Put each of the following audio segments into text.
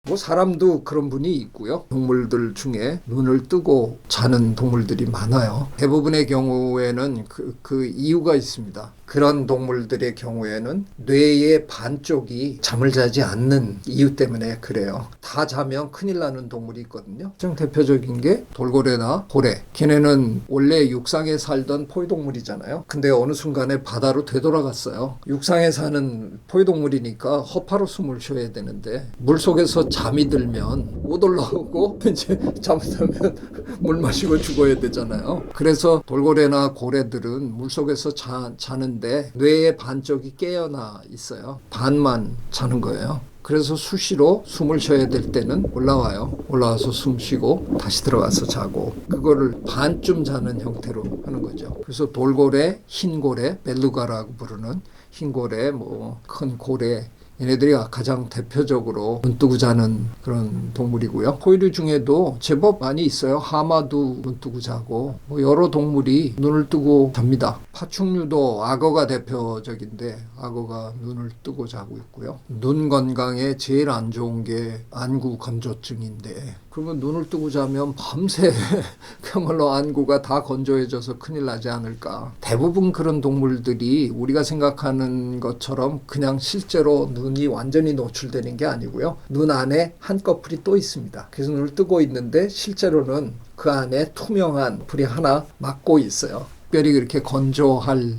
뭐 사람도 그런 분이 있고요. 동물들 중에 눈을 뜨고 자는 동물들이 많아요. 대부분의 경우에는 그 이유가 있습니다. 그런 동물들의 경우에는 뇌의 반쪽이 잠을 자지 않는 이유 때문에 그래요. 다 자면 큰일 나는 동물이 있거든요. 가장 대표적인 게 돌고래나 고래. 걔네는 원래 육상에 살던 포유동물이잖아요. 근데 어느 순간에 바다로 되돌아갔어요. 육상에 사는 포유동물이니까 허파로 숨을 쉬어야 되는데 물속에서 잠이 들면 못 올라오고 이제 잠자면 물 마시고 죽어야 되잖아요. 그래서 돌고래나 고래들은 물속에서 자는데 뇌의 반쪽이 깨어나 있어요. 반만 자는 거예요. 그래서 수시로 숨을 쉬어야 될 때는 올라와요. 올라와서 숨 쉬고 다시 들어가서 자고 그거를 반쯤 자는 형태로 하는 거죠. 그래서 돌고래, 흰고래, 벨루가라고 부르는 흰고래, 뭐 큰 고래 얘네들이 가장 대표적으로 눈 뜨고 자는 그런 동물이고요. 포유류 중에도 제법 많이 있어요. 하마도 눈 뜨고 자고 뭐 여러 동물이 눈을 뜨고 잡니다. 파충류도 악어가 대표적인데 악어가 눈을 뜨고 자고 있고요. 눈 건강에 제일 안 좋은 게 안구 건조증인데 그러면 눈을 뜨고 자면 밤새 그야말로 안구가 다 건조해져서 큰일 나지 않을까. 대부분 그런 동물들이 우리가 생각하는 것처럼 그냥 실제로 눈이 완전히 노출되는 게 아니고요. 눈 안에 한꺼풀이 또 있습니다. 그래서 눈을 뜨고 있는데 실제로는 그 안에 투명한 풀이 하나 막고 있어요. 특별히 그렇게 건조할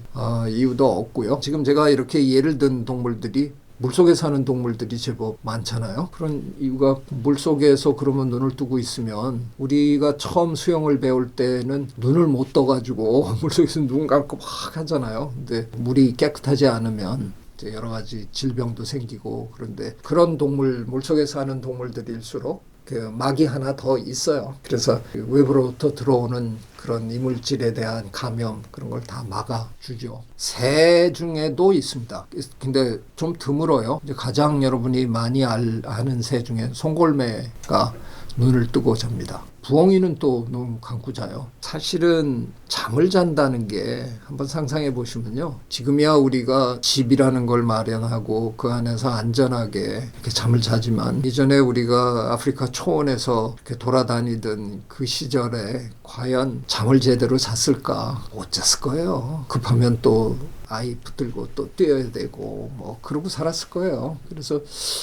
이유도 없고요. 지금 제가 이렇게 예를 든 동물들이 물속에 사는 동물들이 제법 많잖아요. 그런 이유가 물속에서 그러면 눈을 뜨고 있으면 우리가 처음 수영을 배울 때는 눈을 못 떠가지고 물속에서 눈 감고 막 하잖아요. 근데 물이 깨끗하지 않으면 이제 여러 가지 질병도 생기고 그런데 그런 동물, 물속에 사는 동물들일수록 그 막이 하나 더 있어요. 그래서 외부로부터 들어오는 그런 이물질에 대한 감염 그런 걸 다 막아주죠. 새 중에도 있습니다. 근데 좀 드물어요. 이제 가장 여러분이 많이 아는 새 중에 송골매가 눈을 뜨고 잡니다. 부엉이는 또 눈 감고 자요. 사실은 잠을 잔다는 게 한번 상상해 보시면요. 지금이야 우리가 집이라는 걸 마련하고 그 안에서 안전하게 이렇게 잠을 자지만 이전에 우리가 아프리카 초원에서 이렇게 돌아다니던 그 시절에 과연 잠을 제대로 잤을까? 못 잤을 거예요. 급하면 또 아이 붙들고 또 뛰어야 되고 뭐 그러고 살았을 거예요. 그래서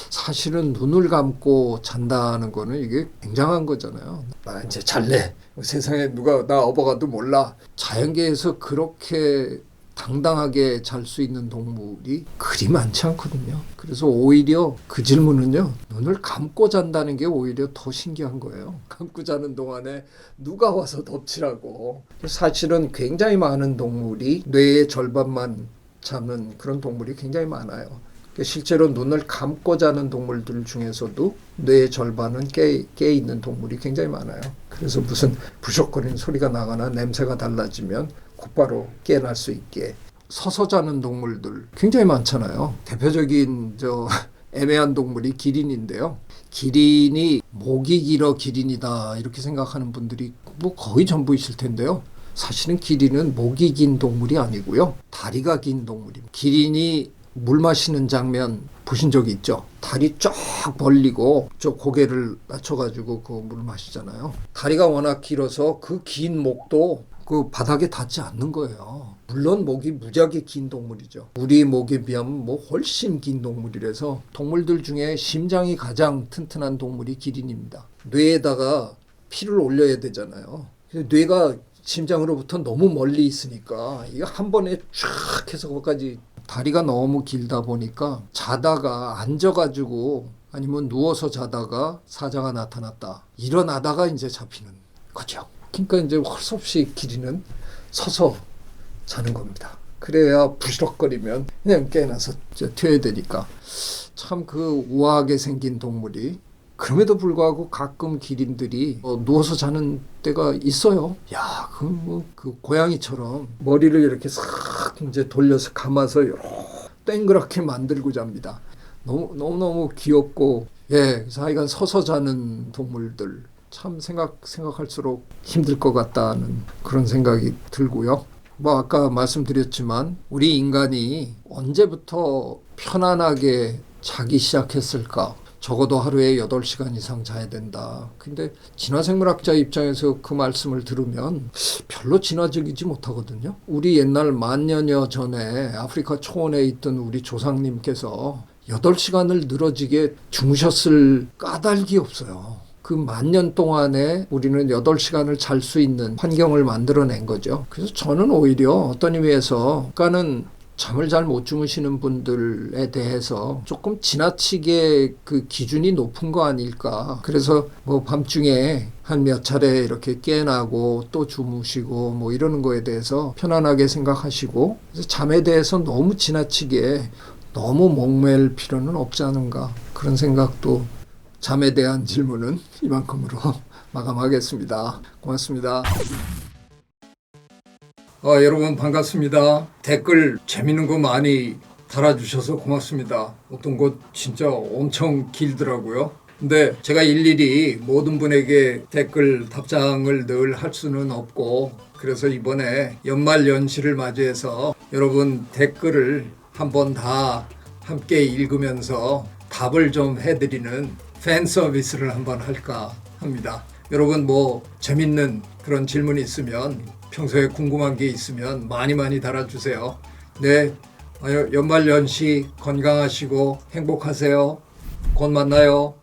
사실은 눈을 감고 잔다는 거는 이게 굉장한 거잖아요. 나 이제 잘래. 세상에 누가 나 업어가도 몰라. 자연계에서 그렇게 당당하게 잘 수 있는 동물이 그리 많지 않거든요. 그래서 오히려 그 질문은요. 눈을 감고 잔다는 게 오히려 더 신기한 거예요. 감고 자는 동안에 누가 와서 덮치라고. 사실은 굉장히 많은 동물이 뇌의 절반만 자는 그런 동물이 굉장히 많아요. 실제로 눈을 감고 자는 동물들 중에서도 뇌의 절반은 깨 있는 동물이 굉장히 많아요. 그래서 무슨 부적거리는 소리가 나거나 냄새가 달라지면 곧바로 깨어날 수 있게 서서 자는 동물들 굉장히 많잖아요. 대표적인 애매한 동물이 기린인데요. 기린이 목이 길어 기린이다 이렇게 생각하는 분들이 뭐 거의 전부이실 텐데요. 사실은 기린은 목이 긴 동물이 아니고요. 다리가 긴 동물입니다. 기린이 물 마시는 장면 보신 적이 있죠? 다리 쫙 벌리고 저 고개를 낮춰가지고 그 물을 마시잖아요. 다리가 워낙 길어서 그 긴 목도 그 바닥에 닿지 않는 거예요. 물론 목이 무지하게 긴 동물이죠. 우리 목에 비하면 뭐 훨씬 긴 동물이라서 동물들 중에 심장이 가장 튼튼한 동물이 기린입니다. 뇌에다가 피를 올려야 되잖아요. 뇌가 심장으로부터 너무 멀리 있으니까 이거 한 번에 쫙 해서 거기까지 다리가 너무 길다 보니까 자다가 앉아가지고 아니면 누워서 자다가 사자가 나타났다. 일어나다가 이제 잡히는 거죠. 그러니까 이제 할 수 없이 기린은 서서 자는 겁니다. 그래야 부시럭거리면 그냥 깨어나서 튀어야 되니까. 참 그 우아하게 생긴 동물이 그럼에도 불구하고 가끔 기린들이 누워서 자는 때가 있어요. 야, 그 고양이처럼 머리를 이렇게 싹 이제 돌려서 감아서 땡그랗게 만들고 잡니다. 너무 귀엽고, 예, 그래서 하여간 서서 자는 동물들 참 생각할수록 힘들 것 같다는 그런 생각이 들고요. 뭐 아까 말씀드렸지만 우리 인간이 언제부터 편안하게 자기 시작했을까? 적어도 하루에 8시간 이상 자야 된다. 근데 진화생물학자 입장에서 그 말씀을 들으면 별로 진화적이지 못하거든요. 우리 옛날 만년여 전에 아프리카 초원에 있던 우리 조상님께서 8시간을 늘어지게 주무셨을 까닭이 없어요. 그 만년 동안에 우리는 8시간을 잘 수 있는 환경을 만들어낸 거죠. 그래서 저는 오히려 어떤 의미에서 국가는 잠을 잘 못 주무시는 분들에 대해서 조금 지나치게 그 기준이 높은 거 아닐까. 그래서 뭐 밤중에 한 몇 차례 이렇게 깨나고 또 주무시고 뭐 이러는 거에 대해서 편안하게 생각하시고, 그래서 잠에 대해서 너무 지나치게 너무 목맬 필요는 없지 않은가, 그런 생각도. 잠에 대한 질문은 이만큼으로 마감하겠습니다. 고맙습니다. 여러분 반갑습니다. 댓글 재밌는 거 많이 달아주셔서 고맙습니다. 어떤 것 진짜 엄청 길더라고요. 근데 제가 일일이 모든 분에게 댓글 답장을 늘 할 수는 없고, 그래서 이번에 연말연시를 맞이해서 여러분 댓글을 한번 다 함께 읽으면서 답을 좀 해드리는 팬 서비스를 한번 할까 합니다. 여러분 뭐 재밌는 그런 질문이 있으면, 평소에 궁금한 게 있으면 많이 달아주세요. 네, 연말연시 건강하시고 행복하세요. 곧 만나요.